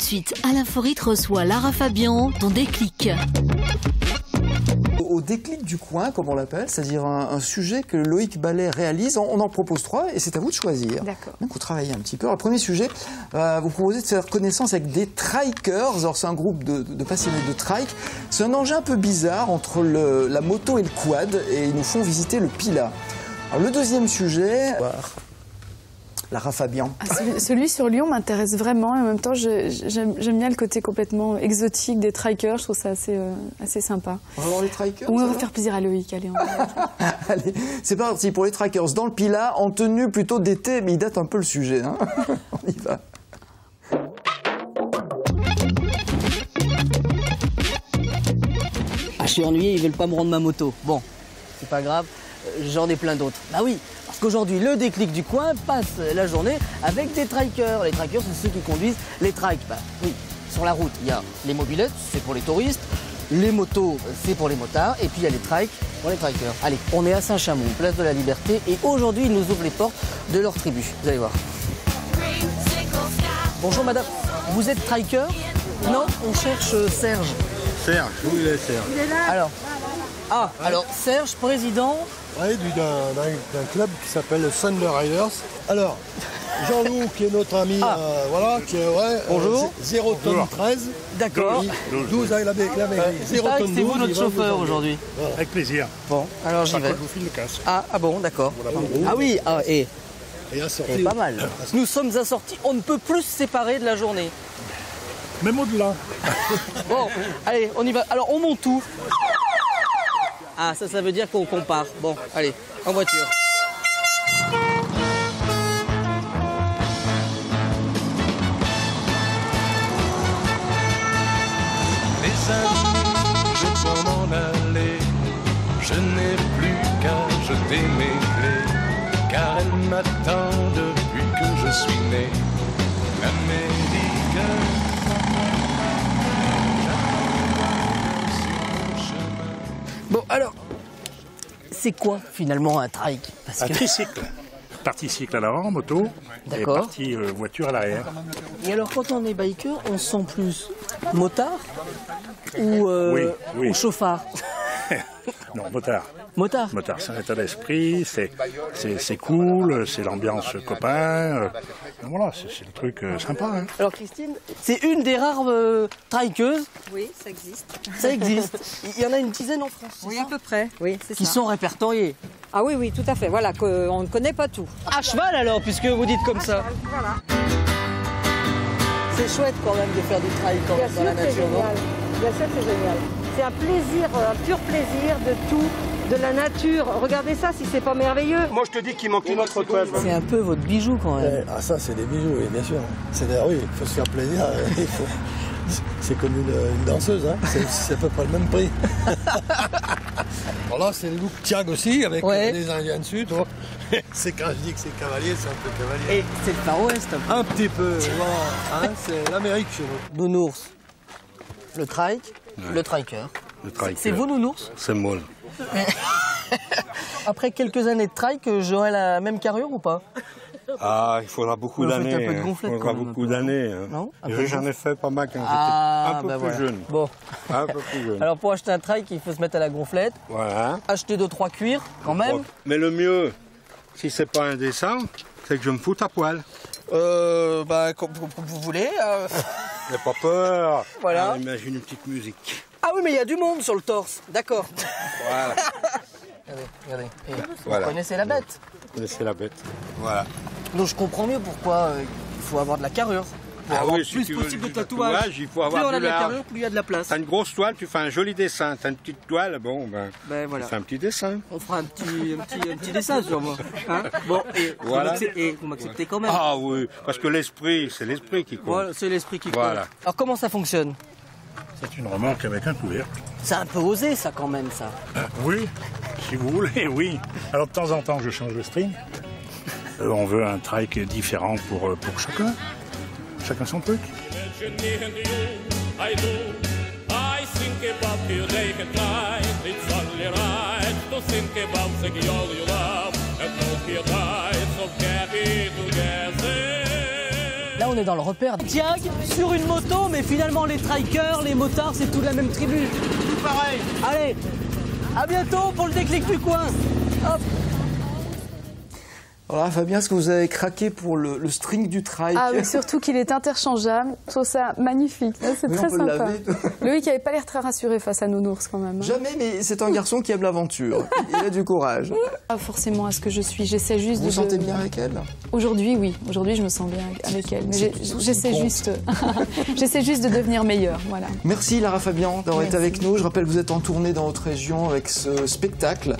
suite, Alain Forit reçoit Lara Fabian dans Déclic. Au déclic du coin, comme on l'appelle, c'est-à-dire un sujet que Loïc Ballet réalise, on en propose 3 et c'est à vous de choisir. D'accord. Donc vous travaillez un petit peu. Alors, le premier sujet, vous proposez de faire connaissance avec des trikers. Alors c'est un groupe de passionnés de trike. C'est un engin un peu bizarre entre la moto et le quad et ils nous font visiter le Pilat. Alors le deuxième sujet, Lara Fabian. Celui sur Lyon m'intéresse vraiment et en même temps j'aime bien le côté complètement exotique des trikers, je trouve ça assez sympa. On va voir les trikers. On va faire plaisir à Loïc, allez. Allez, c'est parti pour les trikers dans le Pilat, en tenue plutôt d'été, mais il date un peu le sujet. Hein. On y va. Ah, je suis ennuyé, ils veulent pas me rendre ma moto. Bon, c'est pas grave, j'en ai plein d'autres. Bah oui, parce qu'aujourd'hui, le déclic du coin passe la journée avec des trikers. Les trikers, c'est ceux qui conduisent les trikes. Bah oui, sur la route, il y a les mobylettes, c'est pour les touristes. Les motos, c'est pour les motards. Et puis il y a les trikes pour les trikers. Allez, on est à Saint-Chamond, place de la Liberté. Et aujourd'hui, ils nous ouvrent les portes de leur tribu. Vous allez voir. Bonjour madame, vous êtes triker? Non, on cherche Serge. Serge, oui, il est Serge. Il est là. Alors Serge, président. Oui, d'un club qui s'appelle le Thunder Riders. Alors, Jean-Loup, qui est notre ami, voilà, qui est, bonjour. 0 tonne 13. D'accord. 12 avec la mairie. 0 tonne 12. C'est vous notre chauffeur aujourd'hui. Voilà. Avec plaisir. Bon, alors j'y vais. Je vous file le casque. Ah bon, d'accord. Ah oui, et assorti. pas mal. Nous sommes assortis, on ne peut plus se séparer de la journée. Même au-delà. Bon, allez, on y va. Alors on monte tout. Ah, ça veut dire qu'on part. Bon, allez, en voiture. Les amis, je dois m'en aller. Je n'ai plus qu'à jeter mes clés, car elle m'attend depuis que je suis né. L'Amérique. Bon, alors, c'est quoi finalement un trike? Un tricycle. Partie cycle à l'avant, moto, et partie voiture à l'arrière. Et alors, quand on est biker, on se sent plus motard ou, oui. ou chauffard? Non, motard. Motard. Motard, c'est un état d'esprit, c'est cool, c'est l'ambiance copain. Voilà, c'est le truc sympa. Hein. Alors Christine, c'est une des rares trikeuses. Oui, ça existe. Ça existe. Il y en a une dizaine en France. Oui, à peu près. Oui, c'est ça. Qui sont répertoriés. Ah oui, oui, tout à fait. Voilà, on ne connaît pas tout. À cheval alors, puisque vous dites comme ça. Voilà. C'est chouette quand même de faire du trail quand même dans la nature, non? Bien sûr, c'est génial. C'est un plaisir, un pur plaisir de tout, de la nature. Regardez ça, si c'est pas merveilleux. Moi, je te dis qu'il manque une autre toile. C'est un peu votre bijou quand même. Ah, ça, c'est des bijoux, oui, bien sûr. Oui, il faut se faire plaisir. C'est comme une danseuse, hein. C'est à peu près le même prix. Alors là, c'est le look Tiag aussi, avec des Indiens dessus. C'est quand je dis que c'est cavalier, c'est un peu cavalier. Et c'est le Far West un peu. Un petit peu, voilà. Hein, c'est l'Amérique chez nous. Nounours, le trike, le triker. C'est vous, Nounours? C'est moi. Après quelques années de trike, j'aurai la même carrure ou pas? Ah, il faudra beaucoup d'années. Un peu de gonflette, il faudra beaucoup d'années. Hein. Non? J'en ai fait pas mal quand j'étais un peu plus jeune. Bon. Un peu plus jeune. Alors pour acheter un trike, il faut se mettre à la gonflette. Voilà. Acheter 2-3 cuirs quand même. Mais le mieux, si c'est pas indécent, c'est que je me foute à poil. Comme vous voulez. N'aie pas peur. Voilà. Ah, imagine une petite musique. Ah oui, mais il y a du monde sur le torse. D'accord. Voilà. Regardez. Et voilà. Vous connaissez la bête. Vous connaissez la bête. Voilà. Donc je comprends mieux pourquoi il faut avoir de la carrure. Ah oui, plus si possible de tu tatouage. Il faut avoir plus on a de la large. carrure, plus il y a de la place. T'as une grosse toile, tu fais un joli dessin. T'as une petite toile, bon, voilà. tu fais un petit dessin. On fera un petit dessin sur moi. Hein, bon, et voilà. vous m'acceptez quand même. Ah oui, parce que l'esprit, c'est l'esprit qui compte. Voilà, c'est l'esprit qui compte. Voilà. Alors comment ça fonctionne? C'est une remorque avec un couvercle. C'est un peu osé ça quand même ça. Oui, si vous voulez, oui. Alors de temps en temps, je change de string. On veut un trike différent pour chacun. Chacun son truc. Là Là, on est dans le repère. Tiag, sur une moto, mais finalement, les trikers, les motards, c'est tout la même tribu. Tout pareil. Allez, à bientôt pour le déclic du coin. Hop. Alors Fabien, est-ce que vous avez craqué pour le string du trike? Ah oui, surtout qu'il est interchangeable. Je trouve ça magnifique. C'est très sympa. Loïc n'avait pas l'air très rassuré face à Nounours quand même. Jamais, mais c'est un garçon qui aime l'aventure. Il a du courage. Pas forcément à ce que je suis. J'essaie juste vous sentez bien avec elle? Aujourd'hui, oui. Aujourd'hui, je me sens bien avec elle. Mais j'essaie juste de devenir meilleure. Voilà. Merci Lara Fabian d'avoir été avec nous. Je rappelle que vous êtes en tournée dans votre région avec ce spectacle.